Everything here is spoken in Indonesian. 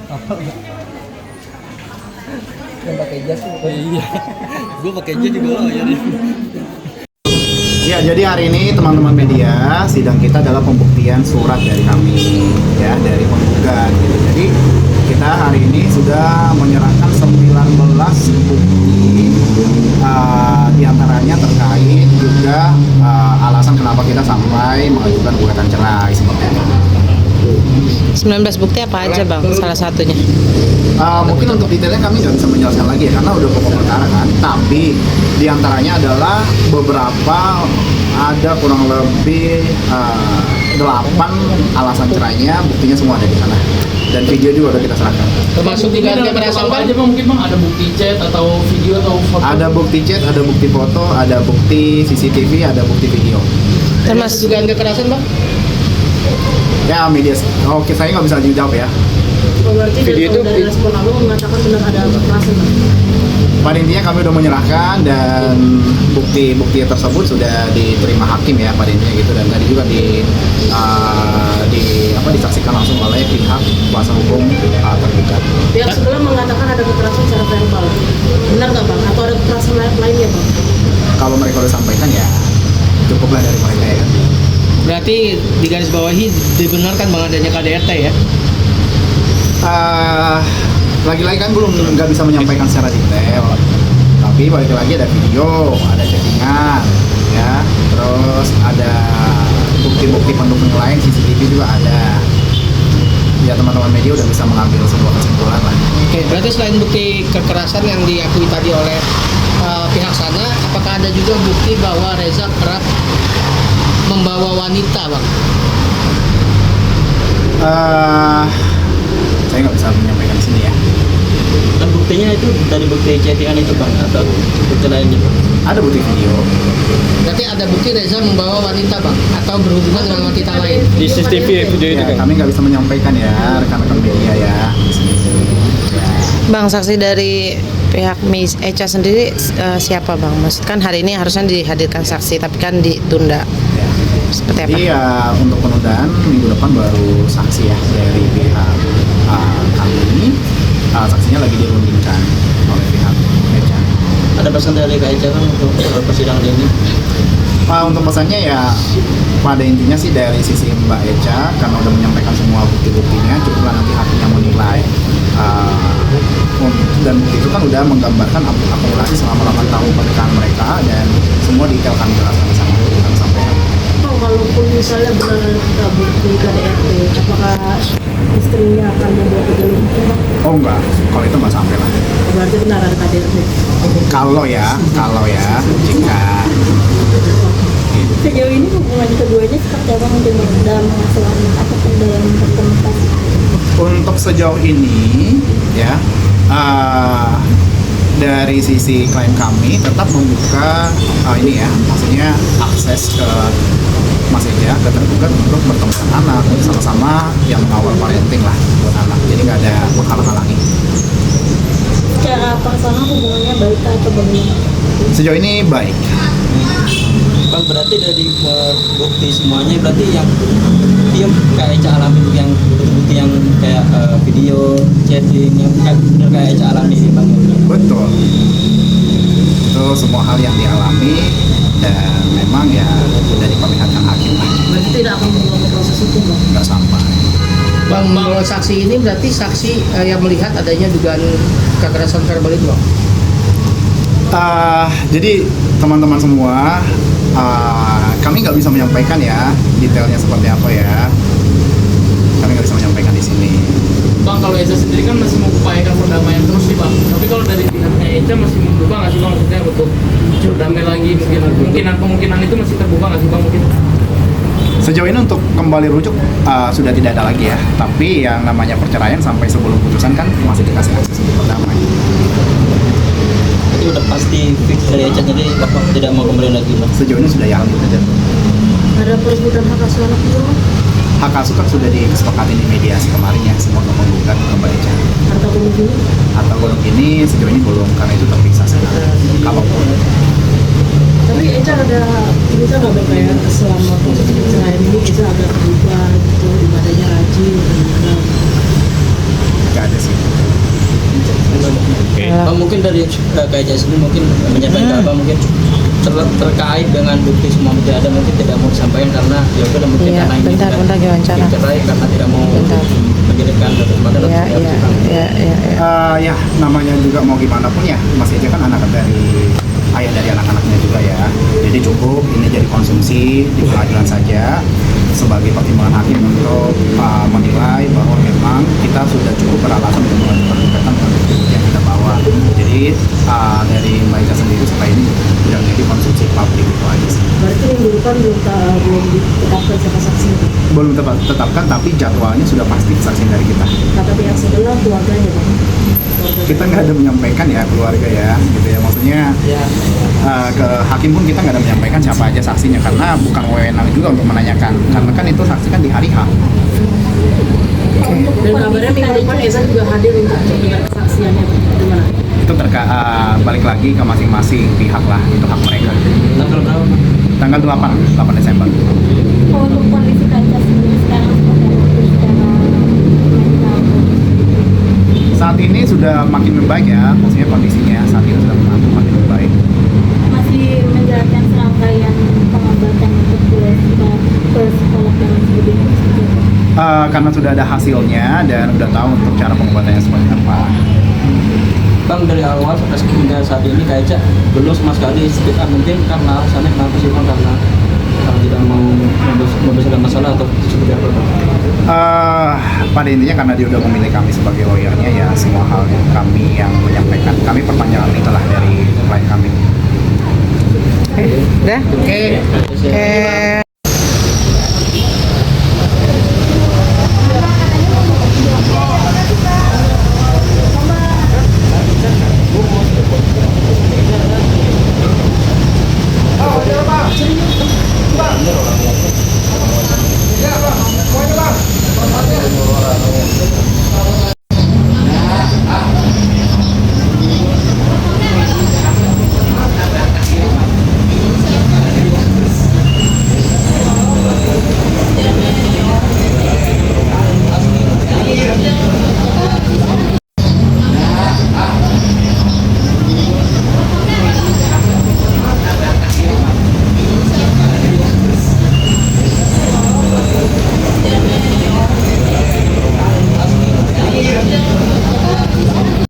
Apa? Yang pakai jas tuh. Iya. Gue pakai jas juga loh ya. Ya, jadi hari ini teman-teman media, sidang kita adalah pembuktian surat dari kami, ya, dari penggugat. Gitu. Jadi kita hari ini sudah menyerahkan 19 bukti, diantaranya terkait juga alasan kenapa kita sampai mengajukan gugatan cerai seperti itu. 19 bukti apa aja bang? Salah satunya? Mungkin untuk detailnya kami nggak bisa menjelaskan lagi ya, karena udah pokok perkara kan. Tapi diantaranya adalah beberapa, ada kurang lebih 8 alasan cerainya, buktinya semua ada di sana. Dan video juga udah kita serahkan. Termasuk di kamera sampah aja bang, mungkin bang ada bukti chat atau video atau foto? Ada bukti chat, ada bukti foto, ada bukti CCTV, ada bukti video. Termasuk juga kekerasan bang? Ya media, oke saya nggak bisa jawab ya. Berarti dari respon abang mengatakan benar ada kekerasan. Pada intinya kami udah menyerahkan dan bukti-bukti tersebut sudah diterima hakim ya pada intinya gitu, dan tadi juga disaksikan langsung oleh pihak kuasa hukum tergugat. Pihak sebelah mengatakan ada kekerasan secara verbal. Benar nggak bang? Atau ada kekerasan lainnya bang? Kalau mereka udah sampaikan ya cukuplah dari mereka ya. Berarti di garis bawahi dibenarkan bang adanya KDRT ya? Lagi-lagi kan belum nggak bisa menyampaikan secara detail, tapi balik lagi ada video, ada chattingan, ya, terus ada bukti-bukti pendukung lain, CCTV juga ada. Ya teman-teman media udah bisa mengambil sebuah kesimpulan lah. Oke, berarti selain bukti kekerasan yang diakui tadi oleh pihak sana, apakah ada juga bukti bahwa Reza kerap membawa wanita bang? Saya nggak bisa menyampaikan di sini ya. Dan buktinya itu dari bukti chattingan itu bang atau bukti lainnya? Ada bukti video. Berarti ada bukti Reza membawa wanita bang atau berhubungan dengan wanita lain? Di CCTV video itu Ya, kan? kami nggak bisa menyampaikan ya rekan-rekan media ya. bang, saksi dari pihak Miss Echa sendiri siapa bang? Maksud kan hari ini harusnya dihadirkan saksi tapi kan ditunda. Seperti apa? Jadi ya untuk penundaan minggu depan baru saksi ya dari pihak kami. Saksinya lagi dirundingkan oleh pihak Echa. Ada pesan dari Kak Echa kan untuk persidangan ini? Untuk pesannya ya pada intinya sih dari sisi Mbak Echa, karena udah menyampaikan semua bukti-buktinya, cukuplah nanti hakimnya menilai. Dan bukti itu kan udah menggambarkan akumulasi selama 8 tahun pernikahan mereka, dan semua detail kami jelaskan sama kami sampaikan. Kalaupun misalnya benar ada bukti KDRT, apakah istrinya akan membuat jalur hukum bang? Oh enggak, kalau itu nggak sampai lah. Berarti benar ada KDRT. Kalau ya, jika Sejauh ini hubungan keduanya seperti apa mungkin dalam masalah apapun dalam berkomunikasi? untuk sejauh ini ya dari sisi klien kami tetap membuka ini ya, maksudnya akses ke Mas Eja, ke tergugat untuk bertemu dengan anak, sama-sama yang mengawal parenting lah buat anak, jadi nggak ada menghalang-halangi. Secara personal hubungannya baik atau bagaimana? Sejauh ini baik. Bang, berarti dari bukti semuanya berarti yang Kak Echa alami yang bukti yang kayak video, chatting yang benar Kak Echa alami ini bang? Betul. Itu semua hal yang dialami dan memang ya sudah diperlihatkan hakim lah. Berarti tidak akan membawa ke proses hukum bang? Nggak sampai. Bang, menurut saksi ini berarti saksi yang melihat adanya dugaan kekerasan verbal itu bang? Jadi teman-teman semua, kami nggak bisa menyampaikan ya detailnya seperti apa ya. Kami nggak bisa menyampaikan di sini. Bang, kalau Eza sendiri kan masih mengupayakan perdamaian terus nih bang. Tapi kalau dari pihaknya Eza masih membuka nggak sih bang, maksudnya untuk berdamai lagi, kemungkinan itu masih terbuka nggak sih bang mungkin? Sejauh ini untuk kembali rujuk sudah tidak ada lagi ya. Tapi yang namanya perceraian sampai sebelum putusan kan masih dikasih akses untuk berdamai. Itu udah pasti fix dari Echa, jadi bapak tidak mau kembali lagi bang? Sejauh ini sudah ya, alhamdulillah. Ada perebutan hak asuh anak juga bang? Hak asuh kan sudah disepakati di mediasi kemarin ya, semua penggugat kembali Echa. Harta gunung ini? Harta gunung ini sejauh ini belum, karena itu terpisah sebenarnya. Kalaupun Tapi Echa ada bisa nggak bang kayak selama proses perceraian ini Echa agak berubah gitu, ibadahnya rajin, mungkin dari kayak Jason mungkin menyampaikan ke abang mungkin terkait dengan bukti semua bukti ada mungkin tidak mau disampaikan karena ya udah mungkin Iya, karena ini bentar, sudah bentar, diwawancara. dicerai karena tidak mau Bentar. menjadikan maka Iya, iya, iya, iya, iya. Ya namanya juga mau gimana pun ya Mas Eja kan anak dari ayah dari anak-anaknya juga ya, jadi cukup ini jadi konsumsi di pengadilan saja sebagai pertimbangan hakim untuk menilai bahwa memang kita sudah cukup beralasan untuk mengajukan gugatan dengan bukti yang kita bawa. Jadi dari Mbak Eja sendiri supaya ini tidak menjadi konsumsi publik itu aja sih. Berarti minggu depan belum ditetapkan siapa saksi. Belum tetapkan tapi jadwalnya sudah pasti saksi dari kita. Kata pihak sebelah keluarganya Bang. Kita nggak ada menyampaikan ya keluarga ya gitu ya, maksudnya ke hakim pun kita nggak ada menyampaikan siapa aja saksinya karena bukan wewenang juga untuk menanyakan karena kan itu saksi kan di hari H. Dan kabarnya minggu depan Eza juga hadir untuk mendengar kesaksiannya. Gimana? Itu balik lagi ke masing-masing pihak lah, itu hak mereka. tanggal berapa Pak? Tanggal 8 Desember. Kalau untuk kondisi kaca sendiri sekarang seperti apa secara mental? Saat ini sudah makin membaik ya, maksudnya kondisinya saat ini sudah makin membaik. Masih menjalankan serangkaian pengobatan untuk ke psikolog dan lain sebagainya. Karena sudah ada hasilnya dan udah tahu untuk cara pengobatannya seperti apa. Bang dari awal sampai hingga saat ini kayak Eca belum sama sekali speak up mungkin karena alasannya kenapa sih Bang karena tidak mau membesarkan masalah atau seperti apa Bang? Pada intinya karena dia udah memilih kami sebagai lawyernya ya semua hal yang kami yang menyampaikan kami perpanjangan itulah dari klien kami. Udah? Oke. Oke.